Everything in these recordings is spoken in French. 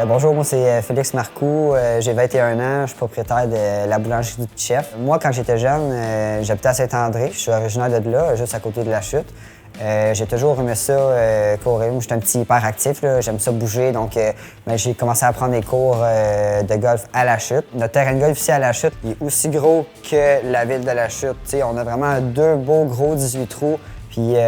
Bonjour, moi c'est Félix Marcoux, j'ai 21 ans, je suis propriétaire de la boulangerie du Petit Chef. Moi, quand j'étais jeune, j'habitais à Saint-André, je suis originaire de là, juste à côté de la chute. J'ai toujours aimé ça, courir. J'étais un petit hyperactif, j'aime ça bouger, donc j'ai commencé à prendre des cours de golf à la chute. Notre terrain de golf ici à la chute il est aussi gros que la ville de la chute. T'sais, on a vraiment deux beaux gros 18 trous, puis il y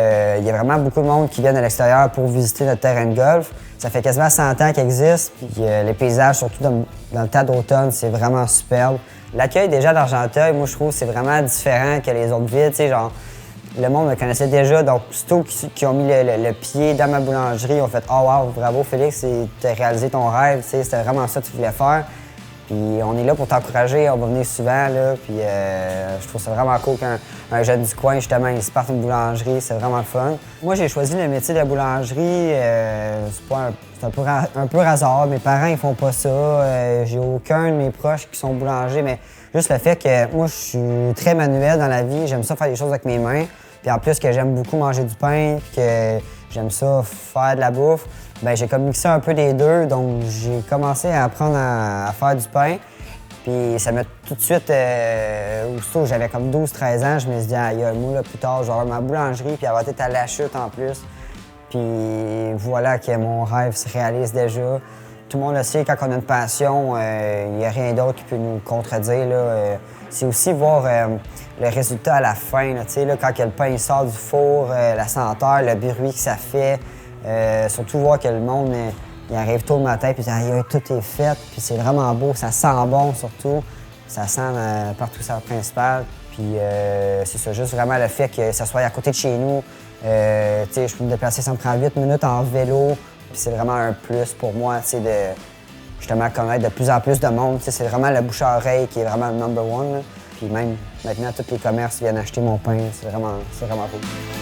a vraiment beaucoup de monde qui viennent à l'extérieur pour visiter notre terrain de golf. Ça fait quasiment 100 ans qu'il existe, puis les paysages, surtout dans le temps d'automne, c'est vraiment superbe. L'accueil déjà d'Argenteuil, moi je trouve c'est vraiment différent que les autres villes, genre. Le monde me connaissait déjà, donc aussitôt qu'ils ont mis le pied dans ma boulangerie, ils ont fait « Oh wow, bravo Félix, tu as réalisé ton rêve, c'était vraiment ça que tu voulais faire. » Puis on est là pour t'encourager, on va venir souvent, là, puis je trouve ça vraiment cool qu'un jeune du coin, justement, il se parte une boulangerie, c'est vraiment le fun. Moi, j'ai choisi le métier de boulangerie, c'est un peu hasard, mes parents, ils font pas ça, j'ai aucun de mes proches qui sont boulangers, mais juste le fait que moi, je suis très manuel dans la vie, j'aime ça faire des choses avec mes mains. Puis en plus que j'aime beaucoup manger du pain, puis que j'aime ça faire de la bouffe, bien j'ai comme mixé un peu des deux, donc j'ai commencé à apprendre à faire du pain. Puis ça m'a tout de suite, aussitôt j'avais comme 12-13 ans, je me suis dit, aïe, moi là, plus tard, je vais avoir ma boulangerie, puis elle va être à la chute en plus. Puis voilà que mon rêve se réalise déjà. Tout le monde le sait, quand on a une passion, il n'y a rien d'autre qui peut nous contredire. C'est aussi voir le résultat à la fin, là, quand le pain sort du four, la senteur, le bruit que ça fait. Surtout voir que le monde il arrive tôt le matin puis tout est fait, puis c'est vraiment beau, ça sent bon surtout. Ça sent partout sur la principale. Puis c'est ça, juste vraiment le fait que ça soit à côté de chez nous. Je peux me déplacer, ça me prend 8 minutes en vélo. Puis c'est vraiment un plus pour moi, de justement connaître de plus en plus de monde. C'est vraiment le bouche à oreille qui est vraiment le number one. Là. Puis même maintenant, tous les commerces viennent acheter mon pain. C'est vraiment cool.